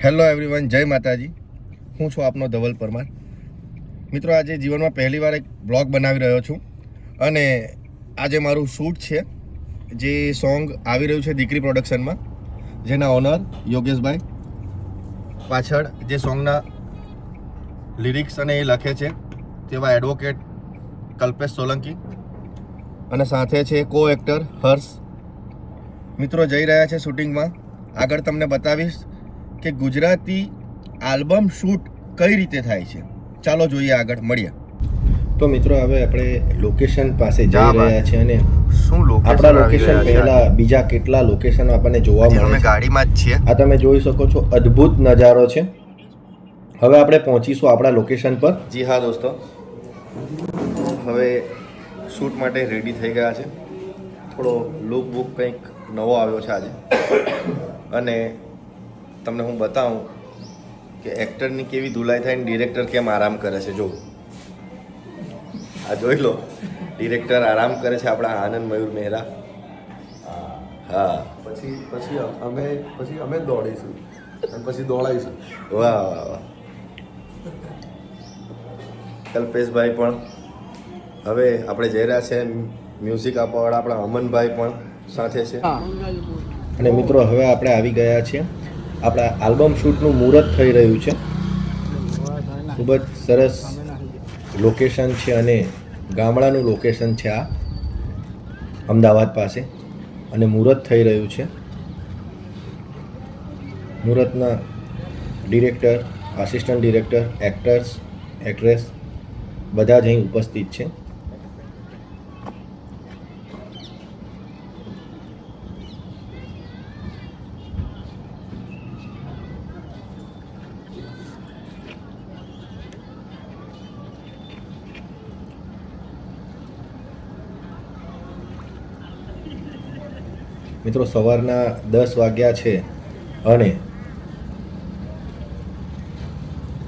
Hello everyone, જય માતાજી. હું છું આપનો ધવલ પરમાર. મિત્રો, આજે જીવનમાં પહેલીવાર એક બ્લોગ બનાવી રહ્યો છું અને આજે મારું શૂટ છે. જે સોંગ આવી રહ્યું છે દીકરી પ્રોડક્શનમાં, જેના ઓનર યોગેશભાઈ, પાછળ જે સોંગના લિરિક્સ અને એ લખે છે તેવા એડવોકેટ કલ્પેશ સોલંકી અને સાથે છે કો એક્ટર હર્ષ. મિત્રો જઈ રહ્યા છે શૂટિંગમાં. આગળ તમને બતાવીશ કે ગુજરાતી આલ્બમ શૂટ કઈ રીતે થાય છે. ચાલો જોઈએ, આગળ મળીએ. તો મિત્રો, હવે આપણે લોકેશન પાસે જઈ રહ્યા છીએ અને શું આપણા લોકેશન પહેલા બીજા કેટલા લોકેશન આપણને જોવા મળે છે. ગાડીમાં જ છીએ. આ તમે જોઈ શકો છો, અદ્ભુત નજારો છે. હવે આપણે પહોંચીશું આપણા લોકેશન પર. જી હા દોસ્તો, હવે શૂટ માટે રેડી થઈ ગયા છે. થોડો લુક બુક કંઈક નવો આવ્યો છે આજે, અને તમને હું બતાવું કે એક્ટરની કેવી ધુલાઈ થાય ને ડિરેક્ટર કેમ આરામ કરે છે. જો આ જોઈ લો, ડિરેક્ટર આરામ કરે છે, આપણા આનંદ મયુર મહેરા. હા, પછી અમે દોડીશું અને પછી દોડાઈશું. વાહ વાહ વાહ. કલ્પેશભાઈ પણ હવે આપણે જઈ રહ્યા છે. મ્યુઝિક આપવાવાળા આપણા અમનભાઈ પણ સાથે છે. અને મિત્રો, હવે આપણે આવી ગયા છીએ. આપણા આલ્બમ શૂટનું મુહૂર્ત થઈ રહ્યું છે. ખૂબ જ સરસ લોકેશન છે અને ગામડાનું લોકેશન છે આ, અમદાવાદ પાસે. અને મુહૂર્ત થઈ રહ્યું છે. મુહૂર્તના director, assistant director, actors, actress બધા જ અહીં ઉપસ્થિત છે. મિત્રો, સવારના 10 વાગ્યા છે અને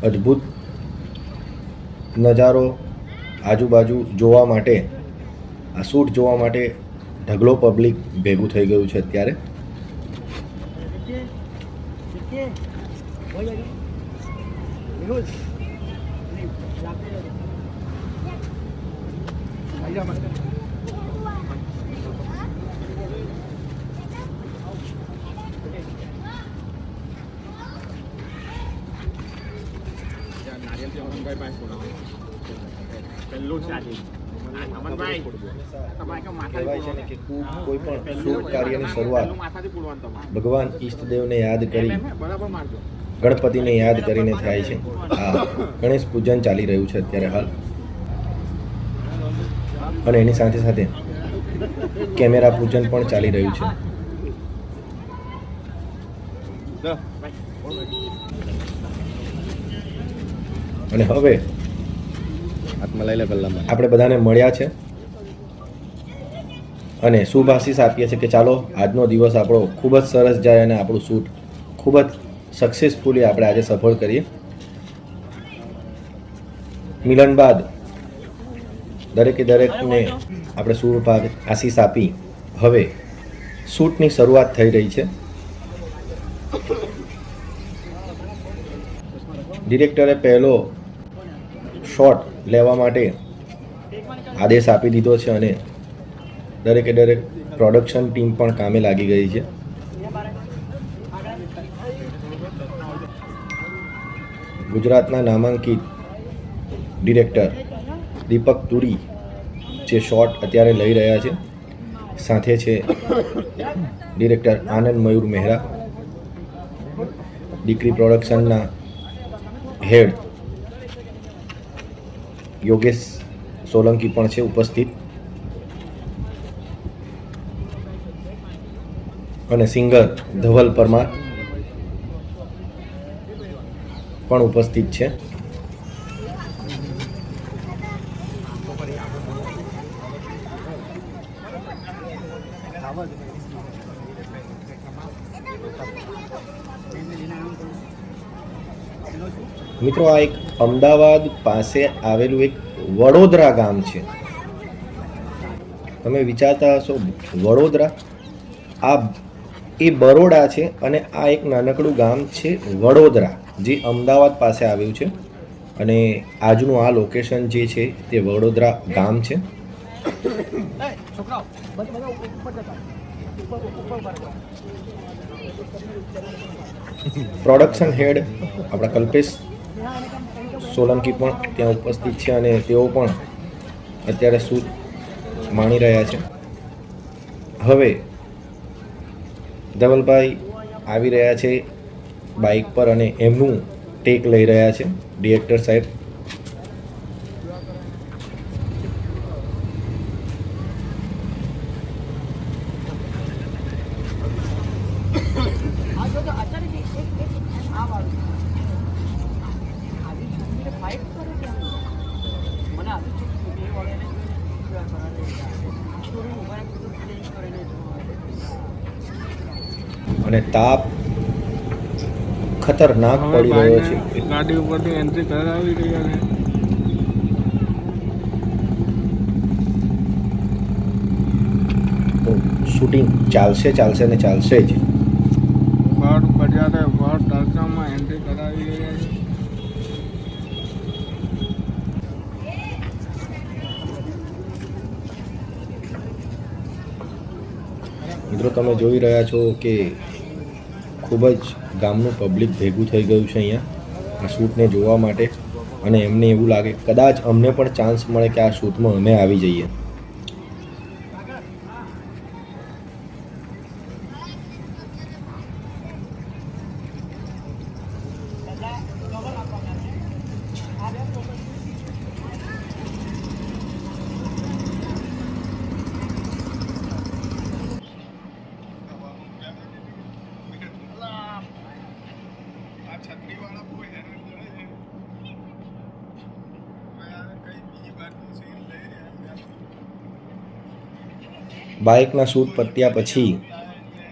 અદ્ભુત નજારો આજુબાજુ જોવા માટે, આ શૂટ જોવા માટે ઢગલો પબ્લિક ભેગું થઈ ગયું છે અત્યારે. કોઈ પણ શુભ કાર્યની શરૂઆત ભગવાન ઈષ્ટદેવને યાદ કરી, ગણપતિને યાદ કરીને થાય છે. આ ગણેશ પૂજન ચાલી રહ્યું છે અત્યારે હાલ, અને એની સાથે સાથે કેમેરા પૂજન પણ ચાલી રહ્યું છે. અને હવે આપણે બધાને મળ્યા છે અને શુભ આશીષ આપીએ છીએ કે ચાલો આજનો દિવસ આપણો ખૂબ જ સરસ જાય અને આપણું શૂટ ખૂબ જ સક્સેસફુલી આપણે આજે સફળ કરીએ. મિલન બાદ દરેકે દરેકને આપણે શુભ આશીષ આપી હવે શૂટની શરૂઆત થઈ રહી છે. ડિરેક્ટરે પહેલો શોટ લેવા માટે આદેશ આપી દીધો છે અને દરેકે દરેક પ્રોડક્શન ટીમ પણ કામે લાગી ગઈ છે. ગુજરાતના નામાંકિત ડિરેક્ટર દીપક તુરી જે શોટ અત્યારે લઈ રહ્યા છે, સાથે છે ડિરેક્ટર આનંદ મયુર મહેરા, દીકરી પ્રોડક્શનના હેડ યોગેશ સોલંકી પણ છે ઉપસ્થિત, અને સિંગર ધવલ પરમાર પણ ઉપસ્થિત છે. મિત્રો, આ એક અમદાવાદ પાસે આવેલું એક વડોદરા ગામ છે. તમે વિચારતા હશો વડોદરા, આ એ બરોડા છે અને આ એક નાનકડું ગામ છે વડોદરા, જે અમદાવાદ પાસે આવ્યું છે. અને આજનું આ લોકેશન જે છે તે વડોદરા ગામ છે. પ્રોડક્શન હેડ આપણા કલ્પેશ સોલંકી પણ ત્યાં ઉપસ્થિત છે અને તેઓ પણ અત્યારે શૂટ માણી રહ્યા છે. હવે ધવલભાઈ આવી રહ્યા છે બાઇક પર અને એમનું ટેક લઈ રહ્યા છે ડિરેક્ટર સાહેબ. અને તાપ ખતરનાક પડી રહ્યો છે. ગાડી ઉપરથી એન્ટ્રી કરાવી રહ્યા છે. તો શૂટિંગ ચાલશે ને ચાલશે જ. બહાર બજારે બહાર તડકામાં એન્ટ્રી કરાવી રહ્યા છે. મિત્રો તમે જોઈ રહ્યા છો કે ખૂબ જ ગામનું પબ્લિક ભેગું થઈ ગયું છે અહીંયા આ શૂટને જોવા માટે. અને એમને એવું લાગે કદાચ અમને પણ ચાન્સ મળે કે આ શૂટમાં અમે આવી જઈએ. બાઇકના શૂટ પત્યા પછી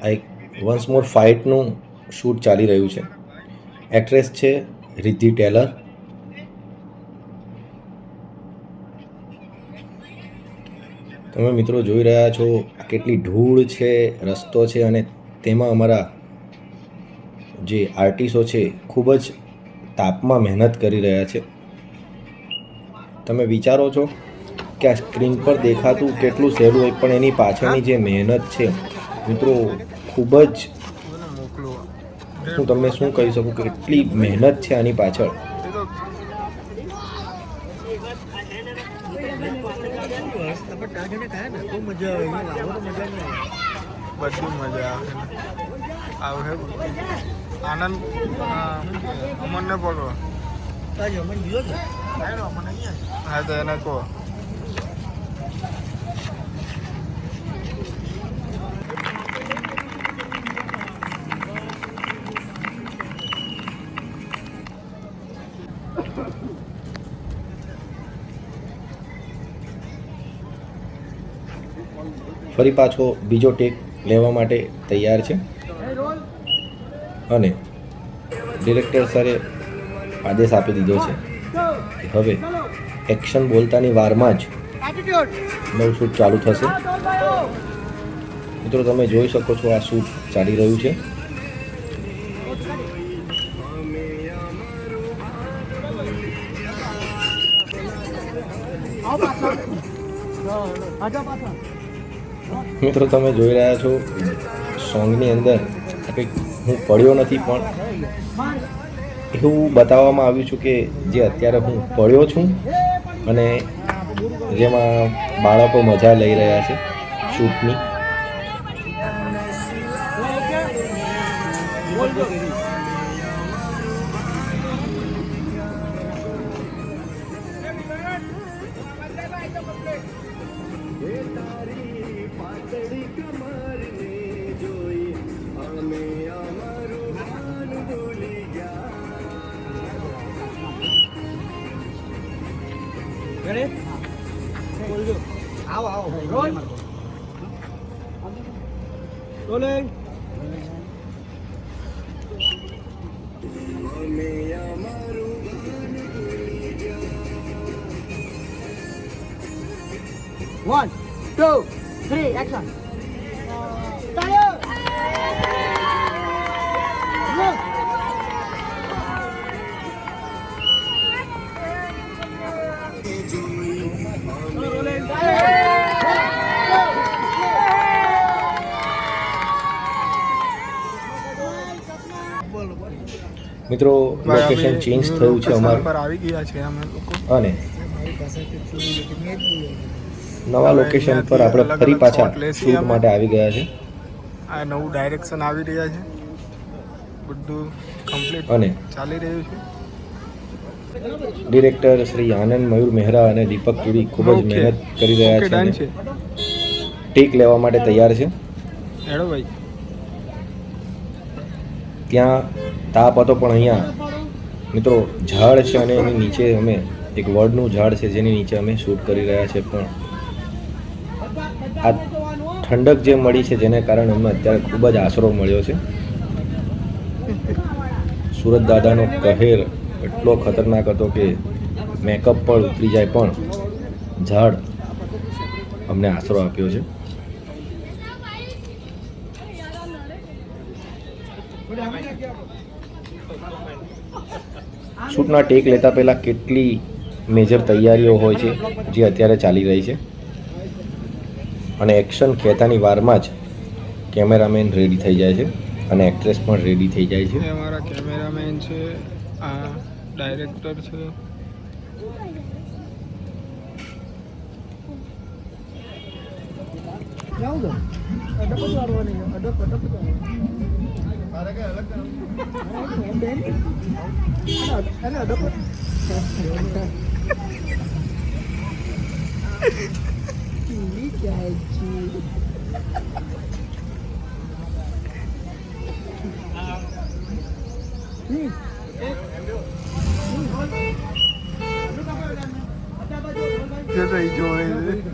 આ એક વન્સ મોર ફાઇટનું શૂટ ચાલી રહ્યું છે. એક્ટ્રેસ છે રિદ્ધિ ટેલર. તમે મિત્રો જોઈ રહ્યા છો કેટલી ધૂળ છે, રસ્તો છે અને તેમાં અમારા જે આર્ટિસ્ટો છે ખૂબ જ તાપમાં મહેનત કરી રહ્યા છે. તમે વિચારો છો કે આ સ્ક્રીન પર દેખાતું કેટલું સહેલું હોય, પણ એની પાછળની જે મહેનત છે મિત્રો ખૂબ જ, હું તમને શું કહી શકું, કેટલી મહેનત છે આની પાછળ. બધી મજા આવે આનંદ અમનને પડો. હા તો એને કહો. ફરી પાછો બીજો ટેક લેવા માટે તૈયાર છે અને ડિરેક્ટર સરે આદેશ આપી દીધો છે કે હવે એક્શન બોલતાની વારમાં જ નવું શૂટ ચાલુ થશે. મિત્રો તમે જોઈ શકો છો આ શૂટ ચાલી રહ્યું છે. મિત્રો તમે જોઈ રહ્યા છો સોંગની અંદર કંઈક હું પડ્યો નથી, પણ એવું બતાવવામાં આવ્યું છું કે જે અત્યારે હું પડ્યો છું અને જેમાં બાળકો મજા લઈ રહ્યા છે શૂટની. Rolling. One, two, three, action. Tayo! મિત્રો લોકેશન ચેન્જ થયું છે અમારું પર આવી ગયા છે અમે લોકો. અને નવા લોકેશન પર આપણે ફરી પાછા શૂટ માટે આવી ગયા છે. આ નવું ડાયરેક્શન આવી રહ્યા છે, બધું કમ્પ્લીટ અને ચાલી રહ્યું છે. ડિરેક્ટર શ્રી આનંદ મયુર મહેરા અને દીપક પુરી ખૂબ જ મહેનત કરી રહ્યા ઓકે, છે ડન અને છે. ટેક લેવા માટે તૈયાર છે. હેડો ભાઈ. ત્યાં તાપ હતો પણ અહીંયા મિત્રો ઝાડ છે અને એની નીચે અમે એક વડનું ઝાડ છે જેની નીચે અમે શૂટ કરી રહ્યા છે. પણ આ ઠંડક જે મળી છે જેને કારણે અમને અત્યારે ખૂબ જ આશરો મળ્યો છે. સુરત દાદાનો કહેર એટલો ખતરનાક હતો કે મેકઅપ પણ ઉતરી જાય પણ ઝાડ અમને આશરો આપ્યો છે. શૂટના ટેક લેતા પહેલાં કેટલી મેજર તૈયારીઓ હોય છે જે અત્યારે ચાલી રહી છે અને એક્શન કહેતાની વારમાં જ કેમેરામેન રેડી થઈ જાય છે અને એક્ટ્રેસ પણ રેડી થઈ જાય છે. એ અમારા કેમેરામેન છે, આ ડાયરેક્ટર છે. જે તો ઈ જોવે છે.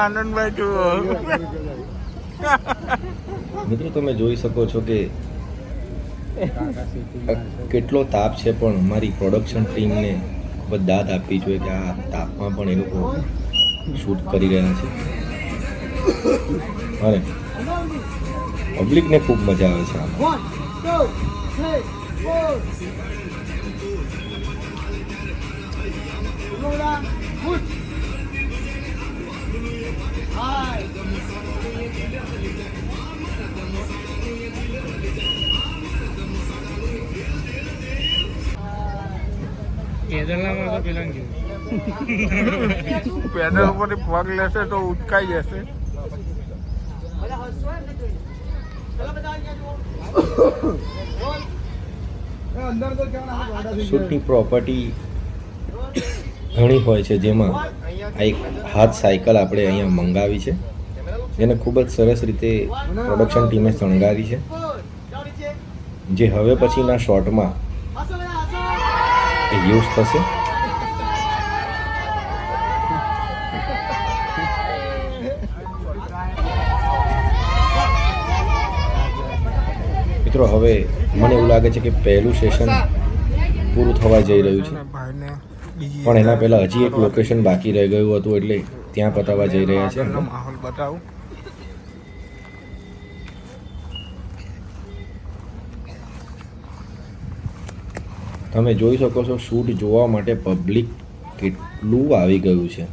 આનંદભાઈ તું મિત્રો તમે જોઈ શકો છો કે કેટલો તાપ છે પણ અમારી પ્રોડક્શન ટીમને ખૂબ જ દાદ આપવી જોઈએ કે આ તાપમાં પણ એ લોકો શૂટ કરી રહ્યા છે અને પબ્લિકને ખૂબ મજા આવે છે આમાં. પેનલ ઉપર પગ લેશે તો ઉચકાઈ જશે. શૂટની પ્રોપર્ટી ઘણી હોય છે જેમાં આ એક હાથ સાયકલ આપણે અહીંયા મંગાવી છે જેને ખૂબ જ સરસ રીતે પ્રોડક્શન ટીમે શણગારી છે જે હવે પછીના શોર્ટમાં યુઝ થશે. મિત્રો હવે મને એવું લાગે છે કે પહેલું સેશન પૂરું થવા જઈ રહ્યું છે પણ એના પહેલાં હજી એક લોકેશન બાકી રહી ગયું હતું એટલે ત્યાં પતાવવા જઈ રહ્યા છે. માહોલ બતાવું. તમે જોઈ શકો છો શૂટ જોવા માટે પબ્લિક કેટલું આવી ગયું છે.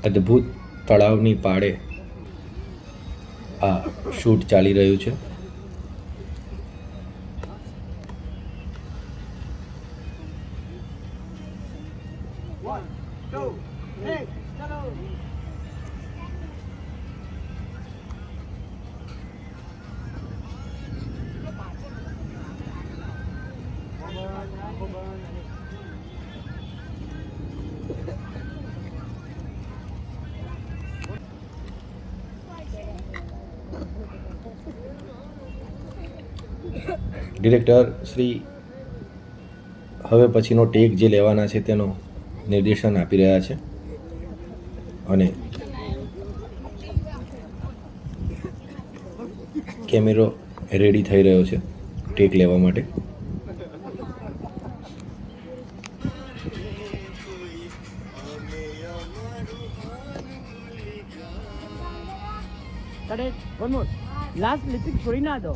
અદ્ભુત તળાવની પાળે આ શૂટ ચાલી રહ્યું છે. ડિરેક્ટર શ્રી હવે પછીનો ટેક જે લેવાના છે તેનો નિર્દેશન આપી રહ્યા છે અને કેમેરો રેડી થઈ રહ્યો છે ટેક લેવા માટે. લાસ્ટ લિપિક છોડી ના દો.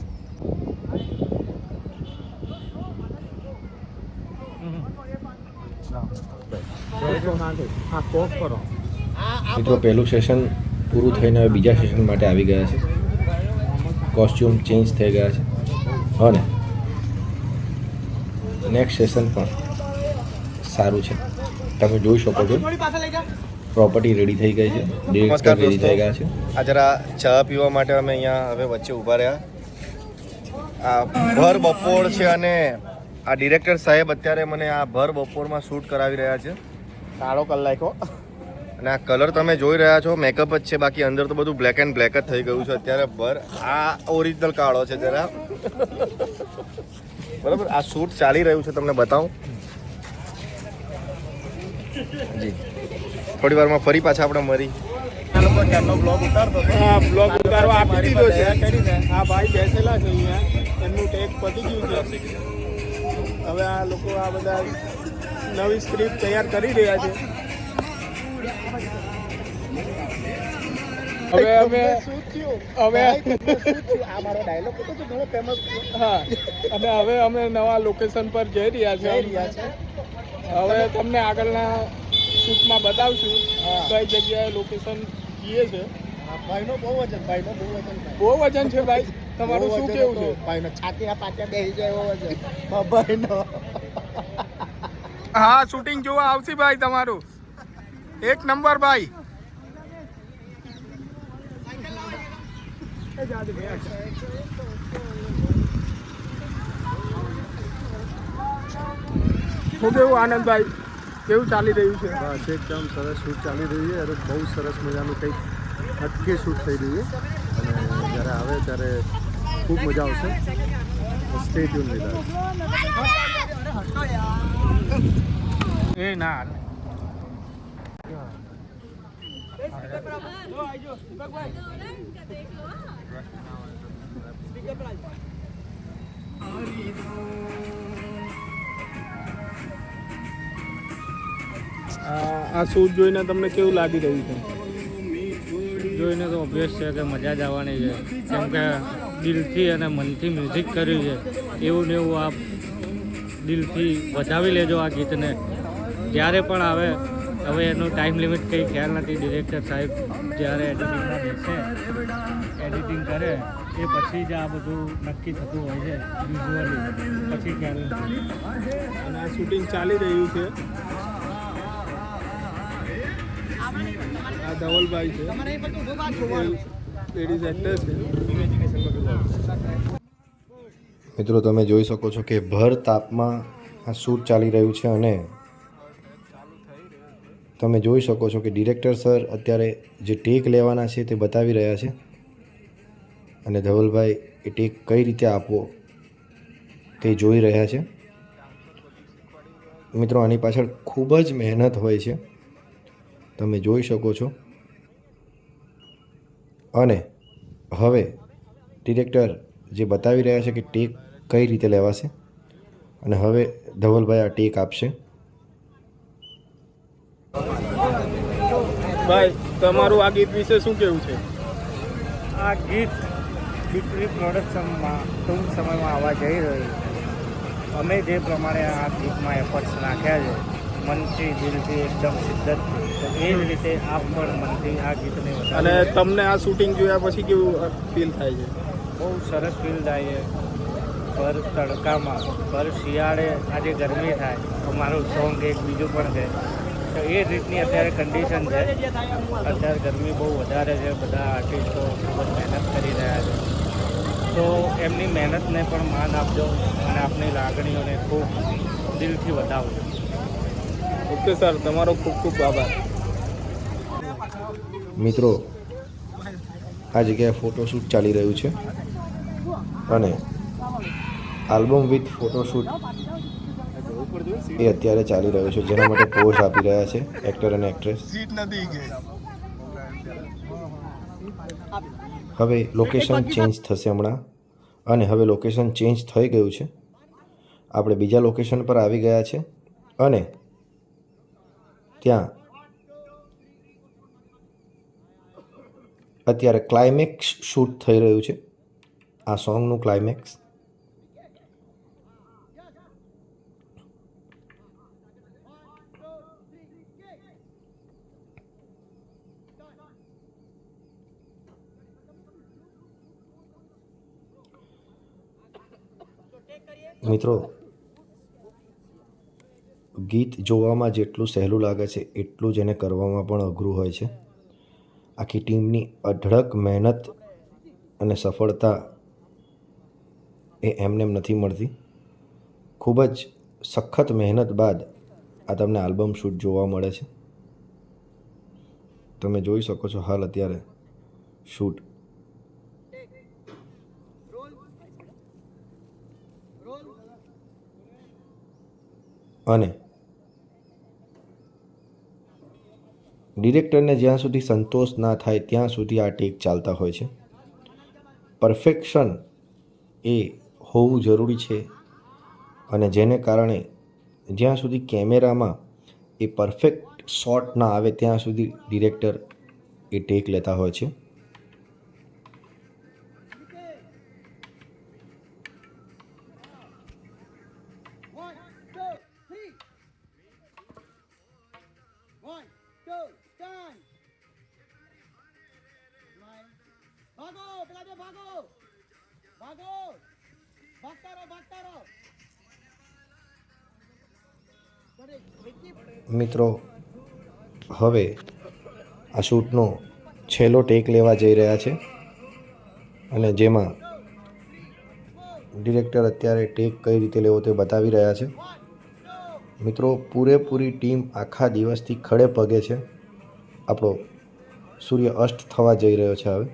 મિત્રો પહેલું સેશન પૂરું થઈને હવે બીજા સેશન માટે આવી ગયા છે. કોસ્ચ્યુમ ચેન્જ થઈ ગયા છે અને નેક્સ્ટ સેશન પણ સારું છે. તમે જોઈ શકો છો પ્રોપર્ટી રેડી થઈ ગઈ છે, ડિરેક્ટર રેડી થઈ ગયા છે. આ જરા ચા પીવા માટે અમે અહીંયા હવે વચ્ચે ઊભા રહ્યા. આ ભર બપોર છે અને આ ડિરેક્ટર સાહેબ અત્યારે મને આ ભર બપોરમાં શૂટ કરાવી રહ્યા છે. કાળો કલાકો અને આ કલર તમે જોઈ રહ્યા છો મેકઅપ જ છે, બાકી અંદર તો બધું બ્લેક એન્ડ બ્લેક જ થઈ ગયું છે અત્યારે. ભર આ ઓરિજિનલ કાળો છે જરા. બરાબર, આ શૂટ ચાલી રહ્યું છે, તમને બતાવું જી. થોડી વારમાં ફરી પાછા આપણે મરી બ્લોગ ઉતારતો હા, બ્લોગ ઉતારવા આપી દીધો છે. આ ભાઈ બેસેલા છે અહીંયા, એમનું ટેક પતી ગયું છે. હવે આ લોકો આ બધા નવી સ્ક્રિપ્ટ તૈયાર કરી રહ્યા છે. હવે અને હવે અમે નવા લોકેશન પર જઈ રહ્યા છે. હવે તમને આગળના શૂટમાં બતાવશું કઈ જગ્યાએ લોકેશન જઈએ છે. બહુ વજન છે ભાઈ. તમારું શું કેવું છે? હા, શૂટિંગ જોવા આવશે ભાઈ તમારું. એક નંબર ભાઈ. શું કેવું આનંદભાઈ, કેવું ચાલી રહ્યું છે? બસ એકદમ સરસ શૂટ ચાલી રહ્યું છે. અને બહુ સરસ મજાનું કંઈક હટકે શૂટ થઈ રહ્યું છે અને જ્યારે આવે ત્યારે ખૂબ મજા આવશે. Stay tune with us. એ ના આ શૂટ જોઈને તમને કેવું લાગી રહ્યું છે? જોઈને તો ઓબ્વિયસ છે કે મજા જ આવવાની છે, કેમ કે દિલથી અને મનથી મ્યુઝિક કર્યું છે. એવું ને એવું આપ દિલથી વધાવી લેજો આ ગીતને જ્યારે પણ આવે. હવે એનો ટાઈમ લિમિટ કંઈ ખ્યાલ નથી. ડિરેક્ટર સાહેબ જ્યારે એડિટિંગમાં બેસે, એડિટિંગ કરે એ પછી જ આ બધું નક્કી થતું હોય છે વિઝ્યુઅલી, પછી ખ્યાલ નથી. અને આ શૂટિંગ ચાલી રહ્યું છે. આ ધવલભાઈ છે, લેડીઝ એક્ટર છે. મિત્રો તમે જોઈ શકો છો કે ભર તાપમાં આ શૂટ ચાલી રહ્યું છે અને તમે જોઈ શકો છો કે ડિરેક્ટર સર અત્યારે જે ટેક લેવાના છે તે બતાવી રહ્યા છે અને ધવલભાઈ એ ટેક કઈ રીતે આપવો તે જોઈ રહ્યા છે. મિત્રો આની પાછળ ખૂબ જ મહેનત હોય છે, તમે જોઈ શકો છો. અને હવે ડિરેક્ટર જે બતાવી રહ્યા છે કે ટેક કઈ રીતે લેવાશે અને હવે ધવલભાઈ આ ટેક આપશે. ભાઈ, તમારું આ ગીત વિશે શું કેવું છે? આ ગીત દીકરી પ્રોડક્શનમાં ટૂંક સમયમાં આવવા જઈ રહ્યું છે. અમે જે પ્રમાણે આ ગીતમાં એફર્ટ્સ નાખ્યા છે મનથી, દિલથી, એકદમ શિદ્દતથી, તો એ જ રીતે આપ પણ મનથી આ ગીતને અને તમને આ શૂટિંગ જોયા પછી કેવું ફીલ થાય છે? બહુ સરસ ફીલ થાય છે. ભર તડકામાં, ભર શિયાળે આજે ગરમી થાય તો મારું સોંગ એક બીજું પણ છે. તો એ રીતની અત્યારે કન્ડિશન છે. અત્યારે ગરમી બહુ વધારે છે, બધા આર્ટિસ્ટો ખૂબ જ મહેનત કરી રહ્યા છે. તો એમની મહેનતને પણ માન આપજો અને આપની લાગણીઓને ખૂબ દિલથી વધાવજો. ઓકે સર, તમારો ખૂબ ખૂબ આભાર. મિત્રો આ જગ્યાએ ફોટોશૂટ ચાલી રહ્યું છે અને આલ્બમ વિથ ફોટોશૂટ એ અત્યારે ચાલી રહ્યો છે, જેના માટે પોઝ આપી રહ્યા છે એક્ટર અને એક્ટ્રેસ. હવે લોકેશન ચેન્જ થશે હમણાં, અને હવે લોકેશન ચેન્જ થઈ ગયું છે. આપણે બીજા લોકેશન પર આવી ગયા છે અને ત્યાં અત્યારે ક્લાઇમેક્સ શૂટ થઈ રહ્યું છે, આ સોંગનું ક્લાઇમેક્સ. મિત્રો, ગીત જોવામાં જેટલું સહેલું લાગે છે એટલું જ એને કરવામાં પણ અઘરું હોય છે. આખી ટીમની અઢળક મહેનત અને સફળતા એ એમનેમ નથી મળતી. ખૂબ જ સખત મહેનત બાદ આ તમને આલ્બમ શૂટ જોવા મળે છે. તમે જોઈ શકો છો હાલ અત્યારે શૂટ. અને ડિરેક્ટરને જ્યાં સુધી સંતોષ ના થાય ત્યાં સુધી આ ટેક ચાલતા હોય છે. પરફેક્શન એ હોવું જરૂરી છે, અને જેને કારણે જ્યાં સુધી કેમેરામાં એ પરફેક્ટ શોટ ના આવે ત્યાં સુધી ડિરેક્ટર એ ટેક લેતા હોય છે. મિત્રો, હવે આ શૂટનો છેલ્લો ટેક લેવા જઈ રહ્યા છે, અને જેમાં ડિરેક્ટર અત્યારે ટેક કઈ રીતે લેવો તે બતાવી રહ્યા છે. મિત્રો, પૂરેપૂરી ટીમ આખા દિવસથી ખડે પગે છે. આપણો સૂર્ય અસ્ત થવા જઈ રહ્યો છે હવે,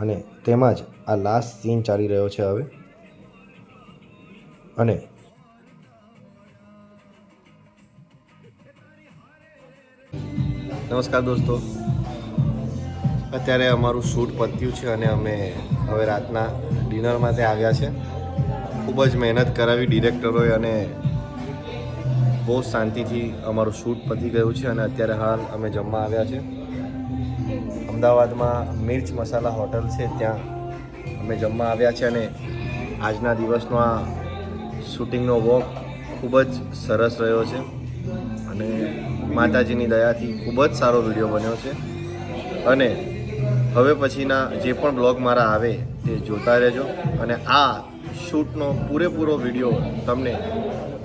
અને તેમાં જ આ લાસ્ટ સીન ચાલી રહ્યો છે હવે. અને નમસ્કાર દોસ્તો, અત્યારે અમારું શૂટ પત્યું છે અને અમે હવે રાતના ડિનર માટે આવ્યા છે. ખૂબ જ મહેનત કરાવી ડિરેક્ટરોએ અને બહુ શાંતિથી અમારું શૂટ પતી ગયું છે. અને અત્યારે હાલ અમે જમવા આવ્યા છે. અમદાવાદમાં મિર્ચ મસાલા હોટલ છે, ત્યાં અમે જમવા આવ્યા છે. અને આજના દિવસનો આ શૂટિંગનો વોક ખૂબ જ સરસ રહ્યો છે, અને માતાજીની દયાથી ખૂબ જ સારો વિડીયો બન્યો છે. અને હવે પછીના જે પણ બ્લોગ મારા આવે તે જોતા રહેજો. અને આ શૂટનો પૂરેપૂરો વિડીયો તમને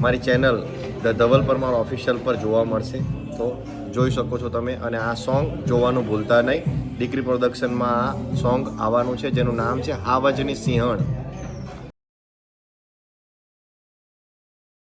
મારી channel the Dhaval Parmar official પર જોવા મળશે, તો જોઈ શકો છો તમે. અને આ સોંગ જોવાનું ભૂલતા નહીં. દીકરી પ્રોડક્શનમાં આ સોંગ આવવાનું છે, જેનું નામ છે હાવજની સિંહણ.